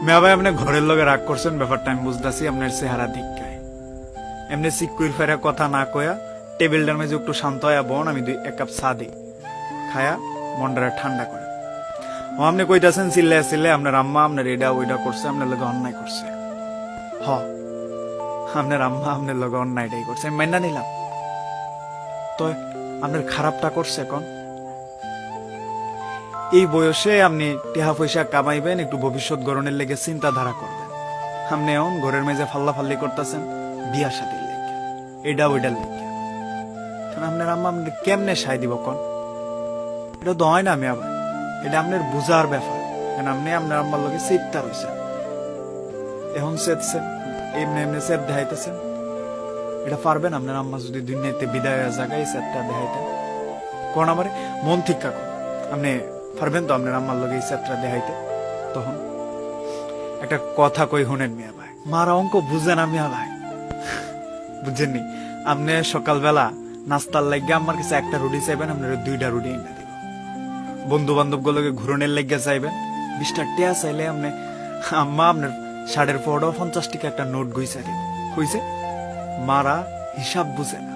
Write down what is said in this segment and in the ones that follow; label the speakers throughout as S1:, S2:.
S1: মিয়া ভাই আপনি ঘরের লগে রাগ করছেন, ব্যাপারটা আমি বুঝতেছি। আপনার চেহারা দিককায় এমনি সিকুইর ফেরা কথা না কয়া টেবিলটার মেঝে একটু শান্ত হয়ে বোন, আমি এক কাপ চা দিই, খায়া মনটা ঠান্ডা করে। আপনি কইতাছেন চিল্লায় চিল্লায় আপনার আম্মা আপনার এটা ওইটা করছে, আপনার লগে অন্যায় করছে। হ, আপনার আম্মা আপনার লগে অন্যায়টাই করছে, আমি মাইনা নিলাম। তো আপনার খারাপটা করছে কোন? এই বয়সে আপনি টেহা পয়সা কামাইবেন, একটু ভবিষ্যৎ গড়নের লেগে চিন্তাধারা করবেন। আপনি এখন ঘরের মেঝে ফাল্লা ফাল্লি করতেছেন বিয়া শাদির লেগে, এটা ওইটার লেগে। আপনার আম্মা আপনার কেমনে সাই দিব কোন? এটা তো হয় না মিয়া ভাই, এটা আপনার বুঝার ব্যাপার। আপনি আপনার আম্মার লগে চিত্তা রয়েছেন, এখন চেতছেন, এমনি এমনি চেত দেখাইতেছেন। এটা পারবেন আপনার আম্মা যদি দুনিয়াতে বিদায় হয়ে জায়গায় এই চেতটা দেখাইতেন কোন? আমার মন ঠিক কাকু, আপনি পারবেন তো আপনার আম্মার লগে এই চেতটা দেখাইতে? তখন একটা কথা কই শুনেন মিয়া ভাই, মারা অঙ্ক বুঝে না মিয়া ভাই, বুঝছেননি? আপনি সকালবেলা নাস্তার লাগে আমার কাছে একটা রুটি চাইবেন, আপনার 2টা রুটি এনে দিব। বন্ধু বান্ধব গুলোকে ঘুরনের লেগে চাইবেন, 20টা টিয়া চাইলে আপনি আম্মা আপনার 50 টাকা একটা নোট গুইছা দিব। হইছে? মারা হিসাব বুঝে না,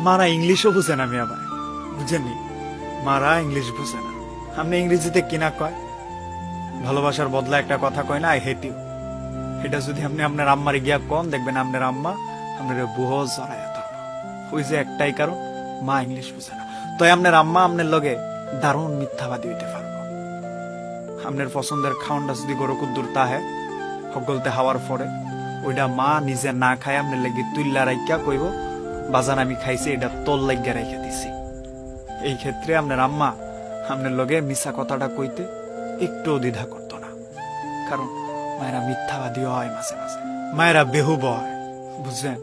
S1: মারা ইংলিশও বুঝে না মিয়া ভাই, বুঝেননি? মারা ইংলিশ বুঝে না। আপনি ইংরেজিতে কিনা কয় ভালোবাসার বদলা একটা কথা কয় না, আই হেট ইউ। এটা যদি আপনি আপনার আম্মারে গিয়া কন, দেখবেন আপনার আম্মা আপনার বুহ জড়াইয়া ধরবো। ওই যে একটাই কারণ, মা ইংলিশ বুঝে না। তো আপনার আম্মা আপনার লগে দারুণ মিথ্যাবাদী হইতে পারবো। আপনার পছন্দের খাওয়ানটা যদি গরু কুদ্দুর তাহে সকলতে হাওয়ার পরে ওইটা মা নিজে না খায় আপনার লেগে তুইল্লা রাইকা কইব, বাজান আমি খাইছি, এটা তোর লাগিয়া রাইখা দিছি। এই ক্ষেত্রে আপনার আম্মা আপনার লগে মিছা কথাটা কইতে একটু দ্বিধা করতো না, কারণ মায়েরা মিথ্যাবাদী হয় মাঝে মাঝে, মায়েরা বেহুব হয়, বুঝলেন?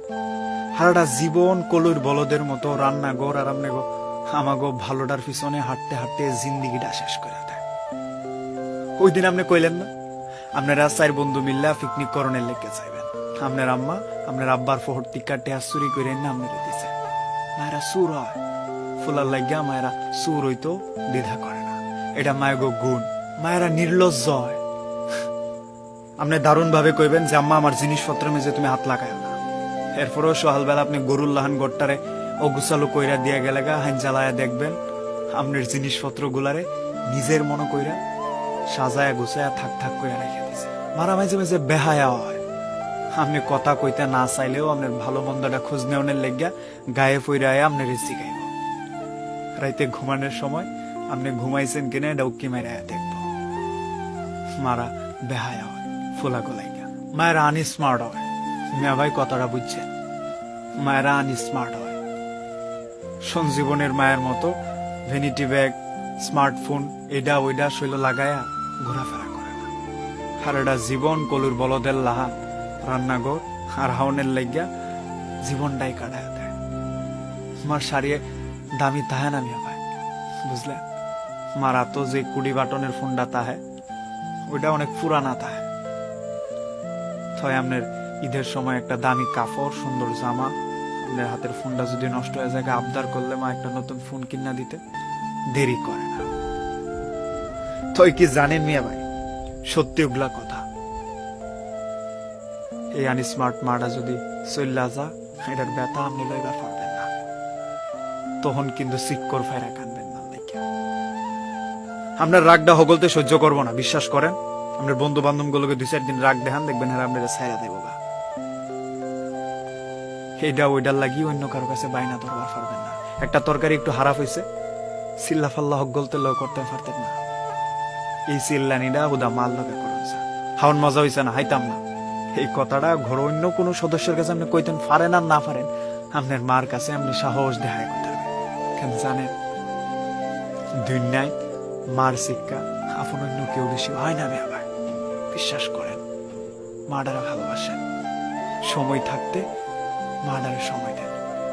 S1: সারাটা জীবন কলুর বলদের মতো রান্নাঘর আর আমনে আমাগো ভালোটার পিছনে হাঁটতে হাঁটতে জিন্দিগিটা শেষ করে দেয়। ওই দিন আপনি কইলেন না আপনারা 4 বন্ধু মিল্লা পিকনিক করণের লেগে যাইবেন, আপনার আম্মা আপনার আব্বার ফোহর টিকা টেহা চুরি করে না আপনারা দিছে। মায়েরা সুর হয়, ফুলার লাগিয়া মায়েরা সুর হইতো দ্বিধা করে না, এটা মায়েগো গুণ। মায়েরা নির্লজ্জ হয়। আপনি দারুণ ভাবে কইবেন যে আম্মা আমার জিনিসপত্র মেজে তুমি হাত লাগায় না, এরপরেও সকালবেলা আপনি গরুর লাহান গড়টারে ও গুছালো কইরা দিয়া গেলে গা হান জ্বালায়া দেখবেন আপনার জিনিসপত্র গুলারে নিজের মনে কইরা সাজায়া গুছায়া থাক থাক কইরা রেখে দিছে। মারা মাঝে মাঝে বেহায়া হয়, আপনি কথা কইতে না চাইলেও আপনার ভালো মন্দটা খোঁজ নেওয়ার লেগা গায়ে ফইরা আপনার শিখাইব। রাইতে ঘুমানোর সময় আপনি ঘুমাইছেন কিনা এটা উকি মাইরা দেখব। মারা বেহায়া হয়, ফোলা গোলাইকা। মায়েরা আনস্মার্ট হয়, মিয়া ভাই কথাটা বুঝছেন? মায়েরা আনস্মার্ট হয়। সঞ্জীবনের মায়ের মতো ভ্যানিটি ব্যাগ, স্মার্টফোন এটা ওইটা শৈল লাগায়া ঘোরাফেরা করে না। সারাটা জীবন কলুর বলদের লাহা রান্নাঘর আর হাওনের লাগিয়া জীবনটাই কাটায় দেয়। মার সারিয়ে দামি তাহে না মিয়া ভাই, বুঝলেন? মারা তো যে 20 বাটনের ফোনটা তাহে ওইটা অনেক পুরানা তাহে। আপনার ঈদের সময় একটা দামি কাপড়, সুন্দর জামা, আপনার হাতের ফোনটা যদি নষ্ট হয়ে যায় আবদার করলে মা একটা নতুন ফোন কিনা দিতে দেরি করে না। তো কি জানেন মিয়া ভাই, সত্যি ওগুলা কথা। এই আনস্মার্ট মাটা যদি চল্লা যা, এটার ব্যথা আপনি লইবার পারবেন না। তখন কিন্তু সিক্কর ফেরা কানবেন না। আপনার রাগটা হগলতে সহ্য করবো না, বিশ্বাস করেন। আপনার বন্ধু বান্ধব গুলোকে 2-4 দিন রাগ দেখান, দেখবেন হ্যাঁ আপনারা ছাইরা দেবো গা। এইটা ওইটার লাগি অন্য কারো কাছে বাইনা ধরবার পারবেন না। একটা তরকারি একটু হারাপ হয়েছে, চিল্লা ফাল্লা হগলতে লয় করতে পারতেন না। এই চিল্লানিটা হুদা মাল লগে করছে, হাওন মজা হয়েছে না, হাইতাম না। এই কথাটা ঘর অন্য কোনো সদস্যের কাছে আপনি কইতেন পারেন আর না পারেন, আপনার মার কাছে আপনি সাহস দেখায় কইতে হবে। কেন জানেন? দুনিয়ায় মার শিক্ষা আপন অন্য কেউ বেশি হয় না মিয়া ভাই, বিশ্বাস করেন। মাডারা ভালোবাসেন, সময় থাকতে মাডারে সময় দেন।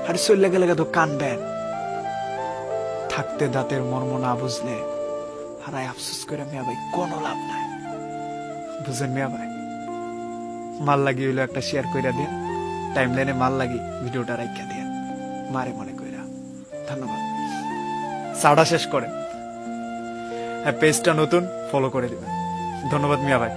S1: আর চললে গেলে তো কানবেন। থাকতে দাঁতের মর্ম না বুঝলে হারাই আফসোস করে মিয়া ভাই কোনো লাভ নাই, বুঝেন মিয়া ভাই? মাল লাগি হইলো একটা শেয়ার কইরা দিন, টাইম লাইনে মাল লাগি ভিডিওটা রাইখা দিন, মারে মনে কইরা। ধন্যবাদ। চাটা শেষ করেন, পেজটা নতুন, ফলো করে দিবেন। ধন্যবাদ মিয়া ভাই।